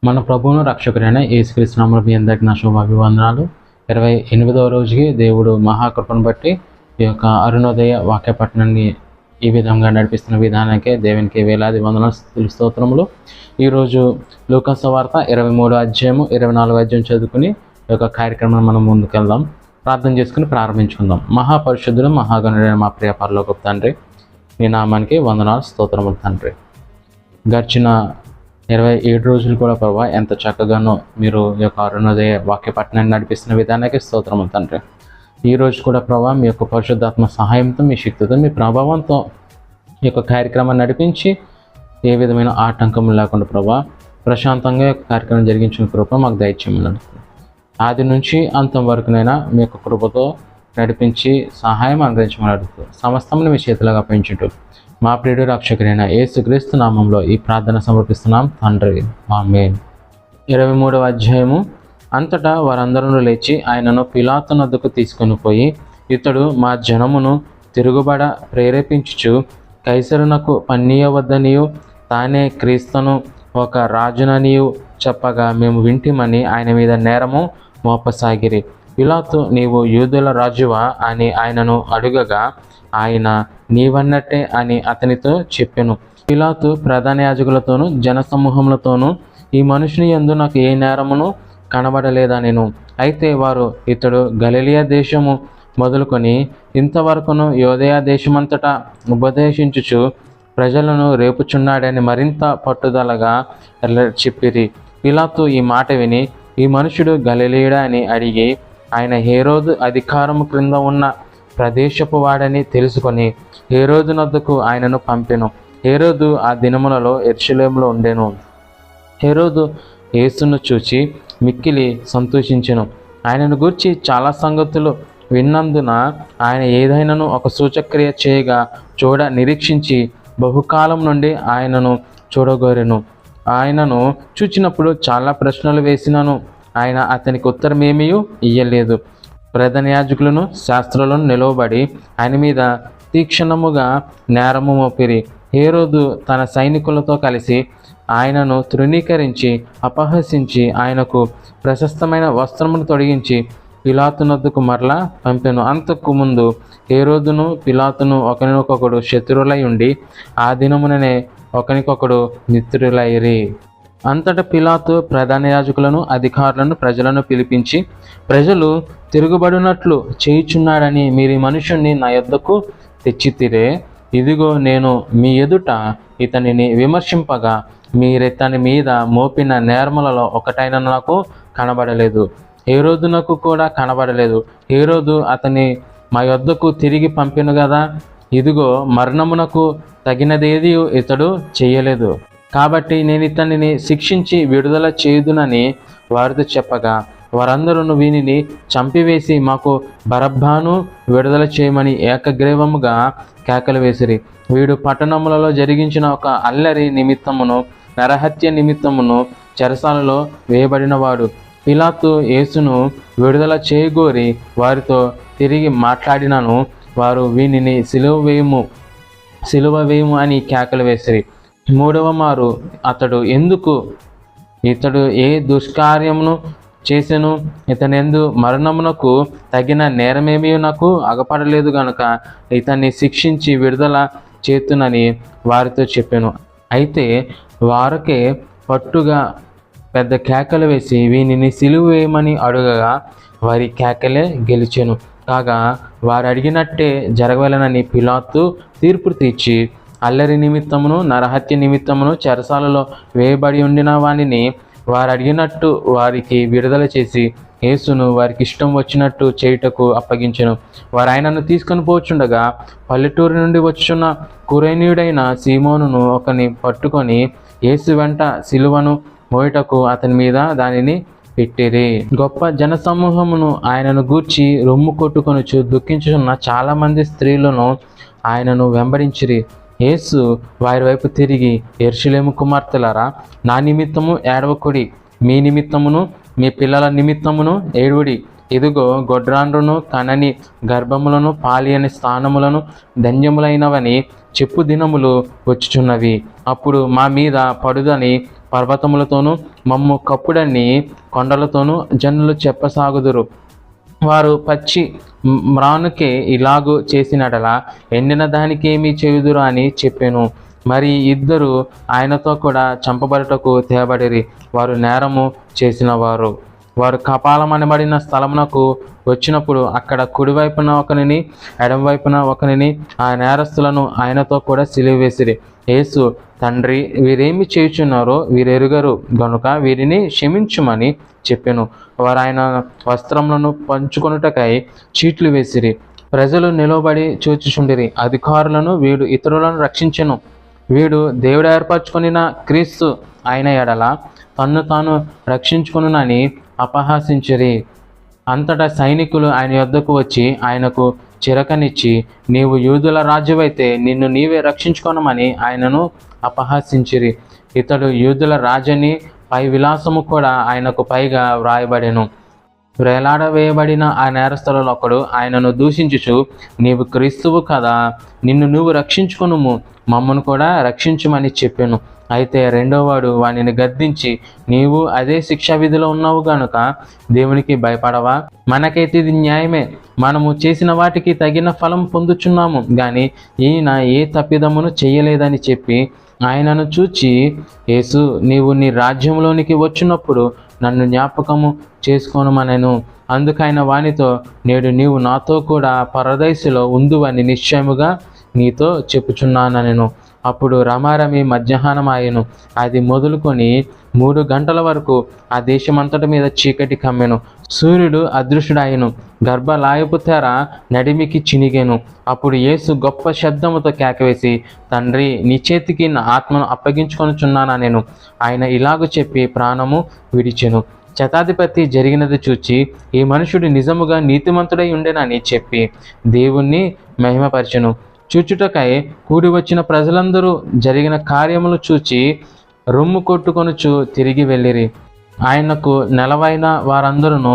మన ప్రభువును రక్షకుడైన యేసుక్రీస్తు నామములో మీ అందరికీ నా శుభాభివందనాలు. 28వ రోజుకి దేవుడు మహాకృపను బట్టి ఈ యొక్క అరుణోదయ వాక్య పఠనాన్ని ఈ విధంగా నడిపిస్తున్న విధానానికే దేవునికి వేలాది వందనాలు స్తోత్రములు. ఈరోజు లూకా సువార్త 23వ అధ్యాయము 24వ అధ్యాయం చదువుకుని ఈ యొక్క కార్యక్రమాన్ని మనం ముందుకెళ్దాం. ప్రార్థన చేసుకుని ప్రారంభించుకుందాం. మహాపరిశుద్ధుడు మహాగణుడైన మా ప్రియ పరలోకపు తండ్రి, మీ నామానికి వందనాలు స్తోత్రములు తండ్రి. గడిచిన 27 రోజులు కూడా ప్రభావ ఎంత చక్కగానో మీరు ఈ యొక్క అరుణోదయ వాక్య పఠనాన్ని నడిపిస్తున్న విధానానికి స్తోత్రములు తండ్రి. ఈరోజు కూడా ప్రభావ మీ యొక్క పరిశుద్ధాత్మ సహాయంతో, మీ శక్తితో, మీ ప్రభావంతో ఈ యొక్క కార్యక్రమాన్ని నడిపించి ఏ విధమైన ఆటంకం లేకుండా ప్రభావ ప్రశాంతంగా ఈ యొక్క కార్యక్రమం జరిగించిన కృప మాకు దయచేయమని ఆది నుంచి అంతం వరకునైనా మీ యొక్క కృపతో నడిపించి సహాయం అనుగ్రహించమని అడుగుతూ సమస్తమును మీ చేతులుగా అప్పగించుంటూ మా ప్రియుడు రక్షకుడైన యేసుక్రీస్తు నామంలో ఈ ప్రార్థన సమర్పిస్తున్నాం తండ్రి, ఆమేన్. 23వ అధ్యాయము. అంతటా వారందరూ లేచి ఆయనను పిలాతు నద్దకు తీసుకొని పోయి, ఇతడు మా జనమును తిరుగుబడ ప్రేరేపించుచు కైసరునకు పన్నీయవద్దనియు తానే క్రీస్తును ఒక రాజుననియు చెప్పగా మేము వింటిమని ఆయన మీద నేరము మోపసాగిరి. పిలాతు, నీవు యూదుల రాజువా అని ఆయనను అడుగగా ఆయన నీవన్నట్టే అని అతనితో చెప్పెను. పిలాతు ప్రధాన యాజకులతోనూ జనసమూహములతోనూ ఈ మనుషుని యందు నాకు ఏ నేరమును కనబడలేదనెను. అయితే వారు ఇతడు గలిలయ దేశము మొదలుకొని ఇంతవరకును యోదయ దేశమంతటా ఉపదేశించుచు ప్రజలను రేపుచున్నాడని మరింత పట్టుదలగా చెప్పిరి. పిలాతు ఈ మాట విని, ఈ మనుషుడు గలిలయుడా అని అడిగి, ఆయన హేరోదు అధికారము క్రింద ఉన్న ప్రదేశపు వాడని తెలుసుకొని హేరోదు నద్దకు ఆయనను పంపెను. హేరోదు ఆ దినములలో యెరూషలేములో ఉండెను. హేరోదు యేసును చూచి మిక్కిలి సంతోషించెను. ఆయనను గూర్చి చాలా సంగతులు విన్నందున ఆయన ఏదైనాను ఒక సూచక్రియ చేయగా చూడ నిరీక్షించి బహుకాలం నుండి ఆయనను చూడగోరెను. ఆయనను చూచినప్పుడు చాలా ప్రశ్నలు వేసినను ఆయన అతనికి ఉత్తరమేమీ ఇయ్యలేదు. ప్రధాన యాజకులను శాస్త్రులను నిలవబడి ఆయన మీద తీక్షణముగా నేరము మోపిరి. హేరోదు తన సైనికులతో కలిసి ఆయనను తృణీకరించి అపహసించి ఆయనకు ప్రశస్తమైన వస్త్రమును తొడిగించి పిలాతు నద్దకు మరలా పంపెను. అంతకు ముందు హేరోదును పిలాతును ఒకరినొకడు శత్రువులై ఉండి ఆ దినముననే ఒకరికొకడు మిత్రులైరి. అంతటా పిలాతు ప్రధాన యాజకులను అధికారులను ప్రజలను పిలిపించి, ప్రజలు తిరుగుబడినట్లు చేయుచున్నాడని మీరు ఈ మనుషుణ్ణి నా యొద్దకు తెచ్చితిరే. ఇదిగో నేను మీ ఎదుట ఇతనిని విమర్శింపగా మీరితని మీద మోపిన నేరములలో ఒకటైన నాకు కనబడలేదు, హేరోదునకు కూడా కనబడలేదు. హేరోదు అతని మా యొద్దకు తిరిగి పంపెను కదా. ఇదిగో మరణమునకు తగినదేది ఇతడు చేయలేదు, కాబట్టి నేను ఇతనిని శిక్షించి విడుదల చేయుదునని వారితో చెప్పగా వారందరూ వీనిని చంపివేసి మాకు బరబ్బాను విడుదల చేయమని ఏకగ్రీవముగా కేకలు వేసిరి. వీడు పట్టణములలో జరిగించిన ఒక అల్లరి నిమిత్తమును నరహత్య నిమిత్తమును చెరసాలలో వేయబడినవాడు. పిలాతు యేసును విడుదల చేయగోరి వారితో తిరిగి మాట్లాడినను వారు వీనిని సిలువ వేయము అని కేకలు వేసిరి. 3వ మారు ఇతడు ఏ దుష్కార్యమును చేసెను, ఇతనెందు మరణమునకు తగిన నేరమేమీ నాకు అగపడలేదు గనుక ఇతన్ని శిక్షించి విడుదల చేతునని వారితో చెప్పాను. అయితే వారికే పట్టుగా పెద్ద కేకలు వేసి వీనిని సిలువ వేయమని అడుగగా వారి కేకలే గెలిచెను. కాగా వారు అడిగినట్టే జరగవలెనని పిలాతు తీర్పు తీర్చి అల్లరి నిమిత్తమును నరహత్య నిమిత్తమును చెరసాలలో వేయబడి ఉండిన వానిని వారు అడిగినట్టు వారికి విడుదల చేసి యేసును వారికి ఇష్టం వచ్చినట్టు చేయుటకు అప్పగించెను. వారు ఆయనను తీసుకొని పోచుండగా పల్లెటూరు నుండి వచ్చున్న కురేనీయుడైన సీమోనును ఒకని పట్టుకొని యేసు వెంట సిలువను మోయుటకు అతని మీద దానిని పెట్టిరి. గొప్ప జనసమూహమును ఆయనను గూర్చి రొమ్ము కొట్టుకొనుచు దుఃఖించుచున్న చాలామంది స్త్రీలను ఆయనను వెంబడించిరి. యేసు వారి వైపు తిరిగి, యెరూషలేము కుమార్తెలారా, నా నిమిత్తము ఏడవకుడి, మీ నిమిత్తమును మీ పిల్లల నిమిత్తమును ఏడువుడి. ఇదిగో గొడ్రాండ్రును కనని గర్భములను పాలియని స్థానములను ధన్యములైనవని చెప్పు దినములు వచ్చుచున్నవి. అప్పుడు మా మీద పడుదని పర్వతములతోనూ మమ్ము కప్పుడని కొండలతోనూ జనులు చెప్పసాగుదురు. వారు పచ్చి మ్రానుకే ఇలాగూ చేసినడలా ఎండిన దానికేమీ చేయుదురు అని చెప్పెను. మరి ఇద్దరు ఆయనతో కూడా చంపబడుటకు తేబడిరి. వారు నేరము చేసిన వారు. వారు కపాలమనబడిన స్థలమునకు వచ్చినప్పుడు అక్కడ కుడివైపున ఒకనిని ఎడమవైపున ఒకనిని ఆ నేరస్తులను ఆయనతో కూడా సిలువ వేసిరి. యేసు, తండ్రి, వీరేమి చేయుచున్నారో వీరెరుగరు గనుక వీరిని క్షమించుమని చెప్పెను. వారు ఆయన వస్త్రములను పంచుకొనుటకై చీట్లు వేసిరి. ప్రజలు నిలబడి చూచుచుండిరి. అధికారులను, వీడు ఇతరులను రక్షించెను, వీడు దేవుడు ఏర్పరచుకొనిన క్రీస్తు ఆయన ఎడల తన్ను తాను రక్షించుకొనునని అపహాసించిరి. అంతటా సైనికులు ఆయన యొద్దకు వచ్చి ఆయనకు చిరకనిచ్చి, నీవు యూదుల రాజువైతే నిన్ను నీవే రక్షించుకొనమని ఆయనను అపహాసించిరి. ఇతడు యూదుల రాజని పై విలాసము కూడా ఆయనకు పైగా వ్రాయబడెను. వేలాడవేయబడిన ఆ నేరస్తులలో ఒకడు ఆయనను దూషించుచు, నీవు క్రీస్తువు కదా, నిన్ను నువ్వు రక్షించుకొనుము, మమ్మను కూడా రక్షించుమని చెప్పెను. అయితే రెండోవాడు వానిని గద్దించి, నీవు అదే శిక్షా విధిలో ఉన్నావు గనుక దేవునికి భయపడవా? మనకైతే ఇది న్యాయమే, మనము చేసిన వాటికి తగిన ఫలం పొందుచున్నాము గాని ఈయన ఏ తప్పిదమును చేయలేదని చెప్పి ఆయనను చూచి, యేసు, నీవు నీ రాజ్యంలోనికి వచ్చినప్పుడు నన్ను జ్ఞాపకము చేసుకోనమనెను. అందుకైన వానితో, నేడు నీవు నాతో కూడా పరదైసులో ఉందువని నిశ్చయముగా నీతో చెప్పుచున్నానెను. అప్పుడు రమారమి మధ్యాహ్నమాయెను. అది మొదలుకొని 3 గంటల వరకు ఆ దేశమంతటి మీద చీకటి కమ్మెను. సూర్యుడు అదృశ్యుడాయెను. గర్భలాయపు తెర నడిమికి చినిగెను. అప్పుడు యేసు గొప్ప శబ్దముతో కేకవేసి, తండ్రి, నీ చేతికి నా ఆత్మను అప్పగించుకొనుచున్నానెను. ఆయన ఇలాగ చెప్పి ప్రాణము విడిచెను. శతాధిపతి జరిగినది చూచి, ఈ మనుషుడు నిజముగా నీతిమంతుడై ఉండెనని చెప్పి దేవుణ్ణి మహిమపరచెను. చూచుటకై కూడి వచ్చిన ప్రజలందరూ జరిగిన కార్యములు చూచి రొమ్ము కొట్టుకొనుచు తిరిగి వెళ్ళిరి. ఆయనకు నెలవైన వారందరూ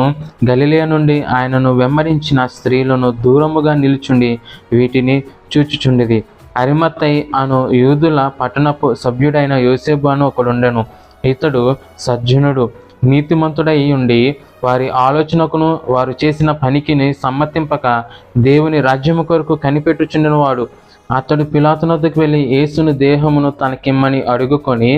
గలిలయ నుండి ఆయనను వెంబడించిన స్త్రీలను దూరముగా నిలుచుండి వీటిని చూచుచుండిరి. అరిమత్తై అను యూదుల పట్టణపు సభ్యుడైన యోసేపు అను ఒకడుండెను. ఇతడు సజ్జనుడు, నీతిమంతుడై ఉండి వారి ఆలోచనకును వారు చేసిన పనికిని సమ్మతింపక దేవుని రాజ్యము కొరకు కనిపెట్టుచుండినవాడు. అతడు పిలాతు వద్దకు వెళ్ళి యేసును దేహమును తనకిమ్మని అడుగుకొని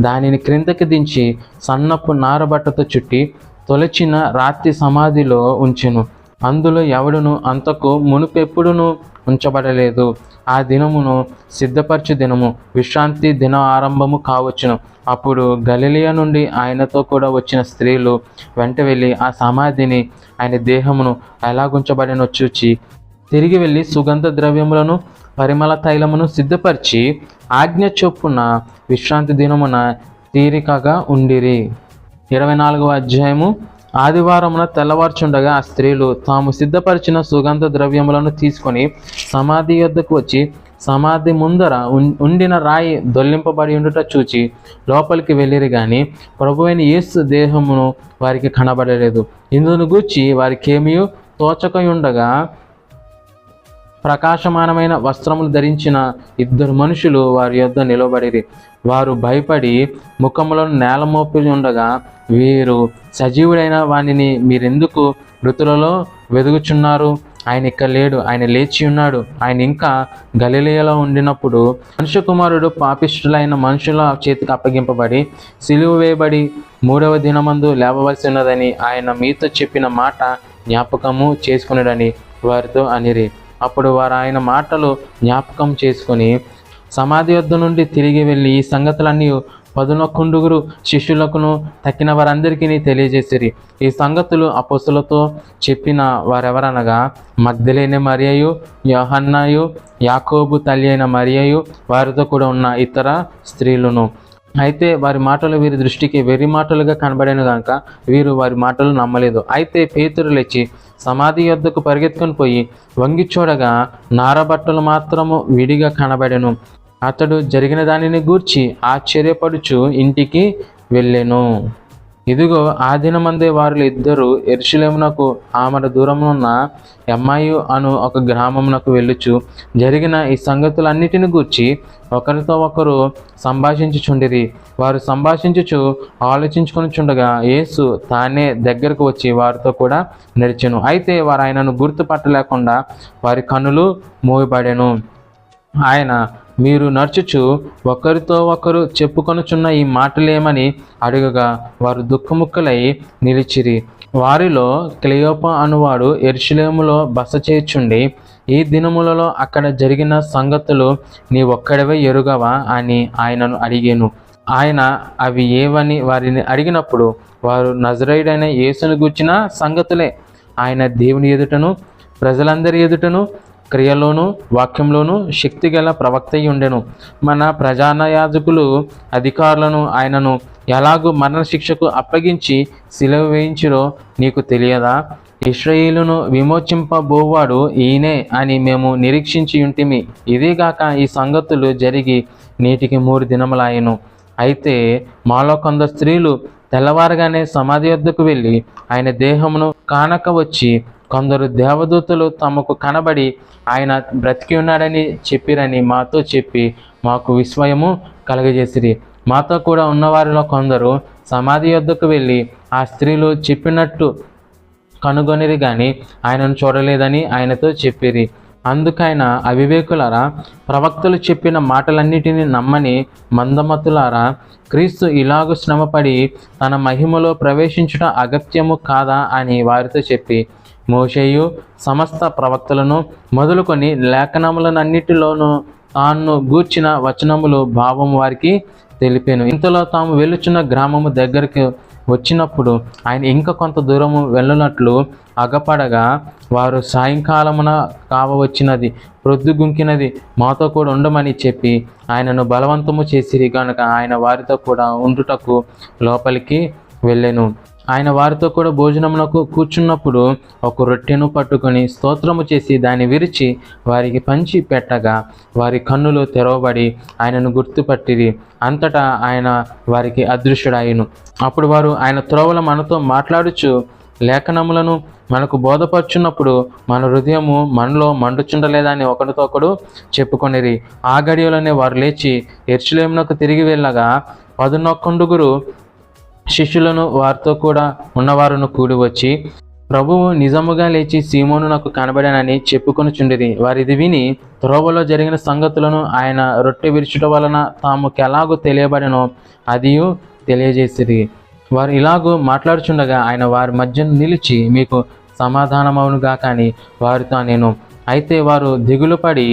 దానిని క్రిందకి దించి సన్నపు నారబట్టతో చుట్టి తొలచిన రాతి సమాధిలో ఉంచెను. అందులో ఎవడును అంతకు మునుపెప్పుడును ఉంచబడలేదు. ఆ దినమును సిద్ధపరచు దినము, విశ్రాంతి దిన ఆరంభము కావచ్చును. అప్పుడు గలిలయ నుండి ఆయనతో కూడా వచ్చిన స్త్రీలు వెంట వెళ్ళి ఆ సమాధిని, ఆయన దేహమును ఎలాగుంచబడినో చూచి తిరిగి వెళ్ళి సుగంధ ద్రవ్యములను పరిమళ తైలమును సిద్ధపరిచి ఆజ్ఞ చొప్పున విశ్రాంతి దినమున తీరికగా ఉండిరి. 24వ అధ్యాయము. ఆదివారమున తెల్లవార్చుండగా ఆ స్త్రీలు తాము సిద్ధపరిచిన సుగంధ ద్రవ్యములను తీసుకొని సమాధి యొద్దకు వచ్చి సమాధి ముందర ఉండిన రాయి దొల్లింపబడి ఉండుట చూచి లోపలికి వెళ్ళిరి గాని ప్రభువైన యేసు దేహమును వారికి కనబడలేదు. ఇందును గూర్చి వారికేమీ తోచకయుండగా ప్రకాశమానమైన వస్త్రములు ధరించిన 2 మనుషులు వారి యొద్ద నిలబడిరి. వారు భయపడి ముఖములను నేల మోపి ఉండగా, వీరు సజీవుడైన వానిని మీరెందుకు మృతులలో వెదుగుచున్నారు? ఆయన ఇక్కడ లేడు, ఆయన లేచి ఉన్నాడు. ఆయన ఇంకా గలిలయలో ఉండినప్పుడు మనుష్య కుమారుడు పాపిష్టులైన మనుషుల చేతికి అప్పగింపబడి సిలువ వేయబడి 3వ దినమందు లేవవలసి ఉన్నదని ఆయన మీతో చెప్పిన మాట జ్ఞాపకము చేసుకున్నాడని వారితో అనిరి. అప్పుడు వారు ఆయన మాటలు జ్ఞాపకం చేసుకొని సమాధి వద్ద నుండి తిరిగి వెళ్ళి ఈ సంగతులన్నీ 11 శిష్యులకును తక్కిన వారందరికీ తెలియజేసిరి. ఈ సంగతులు అపోస్తలులతో చెప్పిన వారెవరనగా మగ్దలేనే మరియయు, యోహన్నయు, యాకోబు తల్లి అయిన మరియయు, వారితో కూడా ఉన్న ఇతర స్త్రీలను. అయితే వారి మాటలు వీరి దృష్టికి వెర్రి మాటలుగా కనబడిన కనుక వీరు వారి మాటలు నమ్మలేదు. అయితే పేతురు లేచి సమాధి యొద్దకు పరిగెత్తుకొని పోయి వంగి చూడగా నారబట్టలు మాత్రము విడిగా కనబడెను. అతడు జరిగిన దానిని గూర్చి ఆశ్చర్యపడుచు ఇంటికి వెళ్ళెను. ఇదిగో ఆ దినమందే వారిలో ఇద్దరు యెరూషలేమునకు ఆమడ దూరమునున్న ఎమ్మాయు అను ఒక గ్రామమునకు వెళ్ళుచు జరిగిన ఈ సంగతులన్నిటిని గూర్చి ఒకరితో ఒకరు సంభాషించుచుండిరి. వారు సంభాషించుచు ఆలోచించుకొనుచుండగా యేసు తానే దగ్గరకు వచ్చి వారితో కూడా నడిచెను. అయితే వారు ఆయనను గుర్తుపట్టలేకుండా వారి కన్నులు మూయబడెను. ఆయన, మీరు నడుచుచు ఒకరితో ఒకరు చెప్పుకొనుచున్న ఈ మాటలేమని అడుగగా వారు దుఃఖముక్కలై నిలిచిరి. వారిలో క్లెయోప అనువాడు యెరూషలేములో బస చేయుచుండి, ఈ దినములలో అక్కడ జరిగిన సంగతులు నీ ఒక్కడివే ఎరుగవా అని ఆయనను అడిగాను. ఆయన అవి ఏవని వారిని అడిగినప్పుడు వారు నజరేయుడైన యేసును గూర్చిన సంగతులే. ఆయన దేవుని ఎదుటను ప్రజలందరి ఎదుటను క్రియలోను వాక్యంలోను శక్తిగల ప్రవక్త అయి ఉండెను. మన ప్రధాన యాజకులు అధికారులను ఆయనను ఎలాగూ మరణశిక్షకు అప్పగించి సిలువ వేయించిరో నీకు తెలియదా? ఇశ్రాయేలును విమోచింపబోవాడు ఈయనే అని మేము నిరీక్షించి ఉంటిమి. ఇదేగాక ఈ సంగతులు జరిగి నేటికి 3 దినములాయెను. అయితే మాలో కొందరు స్త్రీలు తెల్లవారగానే సమాధి వద్దకు వెళ్ళి ఆయన దేహమును కానక వచ్చి, కొందరు దేవదూతలు తమకు కనబడి ఆయన బ్రతికి ఉన్నాడని చెప్పిరని మాతో చెప్పి మాకు విస్మయము కలగజేసిరి. మాతో కూడా ఉన్నవారిలో కొందరు సమాధి వద్దకు వెళ్ళి ఆ స్త్రీలు చెప్పినట్టు కనుగొనిరి కానీ ఆయనను చూడలేదని ఆయనతో చెప్పిరి. అందుకైన అవివేకులారా, ప్రవక్తలు చెప్పిన మాటలన్నిటినీ నమ్మని మందమతులారా, క్రీస్తు ఇలాగు శ్రమపడి తన మహిమలో ప్రవేశించుట అగత్యము కాదా అని వారితో చెప్పి మోషేయు సమస్త ప్రవక్తలను మొదలుకొని లేఖనములనన్నిటిలోనూ తాను గూర్చిన వచనములు భావం వారికి తెలిపాను. ఇంతలో తాము వెళ్ళుచున్న గ్రామము దగ్గరికి వచ్చినప్పుడు ఆయన ఇంకా కొంత దూరము వెళ్ళనట్లు అగపడగా వారు సాయంకాలమున కావవచ్చినది, ప్రొద్దుగుంకినది, మాతో కూడా ఉండమని చెప్పి ఆయనను బలవంతము చేసిరి గనుక ఆయన వారితో కూడా ఉండుటకు లోపలికి వెళ్ళెను. ఆయన వారితో కూడా భోజనమునకు కూర్చున్నప్పుడు ఒక రొట్టెను పట్టుకొని స్తోత్రము చేసి దాన్ని విరిచి వారికి పంచి పెట్టగా వారి కన్నులు తెరవబడి ఆయనను గుర్తుపట్టిరి. అంతటా ఆయన వారికి అదృశ్యుడాయెను. అప్పుడు వారు ఆయన త్రోవల మనతో మాట్లాడుచు లేఖనములను మనకు బోధపరుచున్నప్పుడు మన హృదయము మనలో మండుచుండలేదని ఒకరితో ఒకడు చెప్పుకొనిరి. ఆ గడియలోనే వారు లేచి యెరూషలేమునకు తిరిగి వెళ్ళగా 11 శిష్యులను వారితో కూడా ఉన్నవారును కూడి వచ్చి, ప్రభువు నిజముగా లేచి సీమోనునకు కనబడానని చెప్పుకొనుచుండిరి. వారిది విని త్రోవలో జరిగిన సంగతులను ఆయన రొట్టె విరుచుట వలన తాముకు ఎలాగూ తెలియబడెనో అదియు తెలియజేసిరి. వారు ఇలాగూ మాట్లాడుచుండగా ఆయన వారి మధ్య నిలిచి, మీకు సమాధానమవునుగా కానీ వారితో నేను. అయితే వారు దిగులుపడి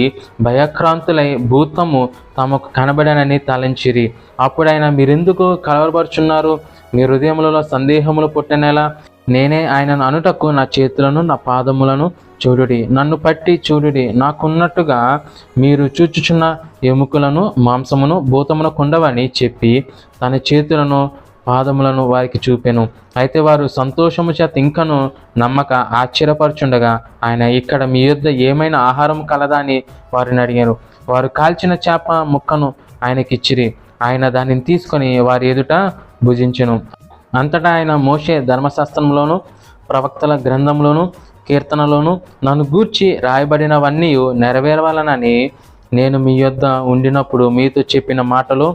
భయక్రాంతులై భూతము తమకు కనబడనని తలంచిరి. అప్పుడైనా మీరెందుకు కలవరపరుచున్నారు? మీ హృదయములలో సందేహములు పుట్టనేలా? నేనే ఆయనను అనుటకు నా చేతులను నా పాదములను చూడుడి, నన్ను పట్టి చూడుడి. నాకున్నట్టుగా మీరు చూచుచున్న ఎముకలను మాంసమును భూతమునకు ఉండవని చెప్పి తన చేతులను పాదములను వారికి చూపెను. అయితే వారు సంతోషము చేత ఇంకను నమ్మక ఆశ్చర్యపరచుండగా ఆయన, ఇక్కడ మీ యొద్ద ఏమైనా ఆహారం కలదా అని వారిని అడిగారు. వారు కాల్చిన చేప ముక్కను ఆయనకిచ్చిరి. ఆయన దానిని తీసుకొని వారి ఎదుట భుజించెను. అంతటా ఆయన మోషే ధర్మశాస్త్రంలోను ప్రవక్తల గ్రంథంలోను కీర్తనలోను నన్ను గూర్చి రాయబడినవన్నీ నెరవేరవాలనని నేను మీ యొద్ద ఉండినప్పుడు మీతో చెప్పిన మాటలు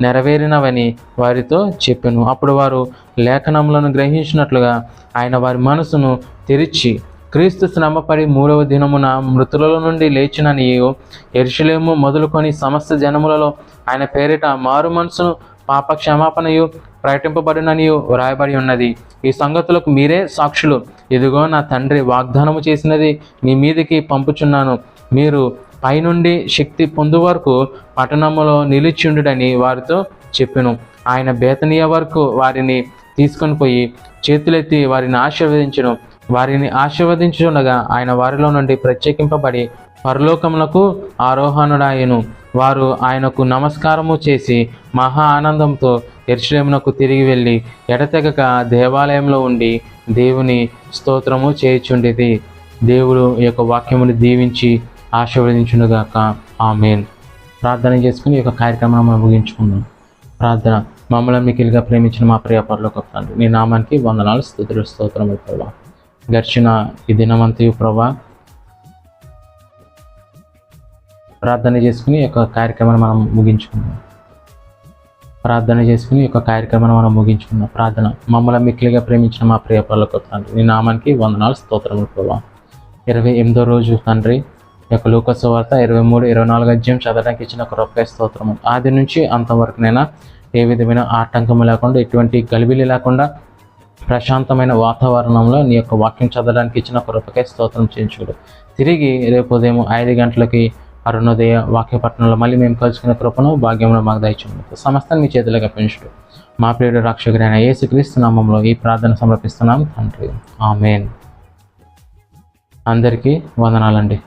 నెరవేరినవని వారితో చెప్పెను. అప్పుడు వారు లేఖనములను గ్రహించినట్లుగా ఆయన వారి మనసును తెరిచి, క్రీస్తు శ్రమపడి 3వ దినమున మృతులలో నుండి లేచిననియు యెరూషలేము మొదలుకొని సమస్త జనములలో ఆయన పేరిట మారు మనసును పాప క్షమాపణయు ప్రకటింపబడిననియు వ్రాయబడి ఉన్నది. ఈ సంగతులకు మీరే సాక్షులు. ఇదిగో నా తండ్రి వాగ్దానము చేసినది మీ మీదికి పంపుచున్నాను. మీరు పైనుండి శక్తి పొందు వరకు పట్టణములో నిలిచిండుడని వారితో చెప్పెను. ఆయన బేతనియ వరకు వారిని తీసుకొని పోయి చేతులెత్తి వారిని ఆశీర్వదించెను. వారిని ఆశీర్వదించుండగా ఆయన వారిలో నుండి ప్రత్యేకింపబడి పరలోకములకు ఆరోహణుడాయెను. వారు ఆయనకు నమస్కారము చేసి మహా ఆనందంతో యెరూషలేమునకు తిరిగి వెళ్ళి ఎడతెగక దేవాలయంలో ఉండి దేవుని స్తోత్రము చేయుచుండిరి. దేవుడు ఈ యొక్క వాక్యమును దీవించి ఆశీర్వదించునుగాక. ఆమేన్. ప్రార్థన చేసుకుని ఈ యొక్క కార్యక్రమాన్ని మనం ముగించుకుందాం. ప్రార్థన. మమ్మల్ని మికిలిగా ప్రేమించిన మా ప్రియ పరలోకపు తండ్రి, నీ నామానికి వందనాలు, స్తుతులు, స్తోత్రములు ప్రభా. గడిచిన ఈ దినమంతయు ప్రభా ప్రార్థన చేసుకుని ఈ యొక్క కార్యక్రమాన్ని మనం ముగించుకున్నాం. ప్రార్థన మమ్మల్ని మిక్కిలిగా ప్రేమించిన మా ప్రియ పరలోకపు తండ్రి, నీ నామానికి వందనాలు, స్తోత్రములు ప్రభా. 28వ రోజు తండ్రి, ఈ యొక్క లూకా సువార్త 23-24 అధ్యాయం చదవడానికి ఇచ్చిన కృపకై స్తోత్రము. ఆది నుంచి అంతవరకునైనా ఏ విధమైన ఆటంకము లేకుండా, ఎటువంటి గలిబిలి లేకుండా ప్రశాంతమైన వాతావరణంలో నీ యొక్క వాక్యం చదవడానికి ఇచ్చిన కృపకై స్తోత్రం చేయించుడు. తిరిగి రేపు ఉదయం 5 గంటలకి అరుణోదయ వాక్యపట్నంలో మళ్ళీ మేము కలుసుకునే కృపను భాగ్యమును మాకు దయచేయండి. సమస్తాన్ని మీ చేతులకు అప్పగించుడు. మా ప్రియుడు రక్షకుడైన యేసుక్రీస్తు నామములో ఈ ప్రార్థన సమర్పిస్తున్నాం తండ్రి, ఆమేన్. అందరికీ వందనాలండి.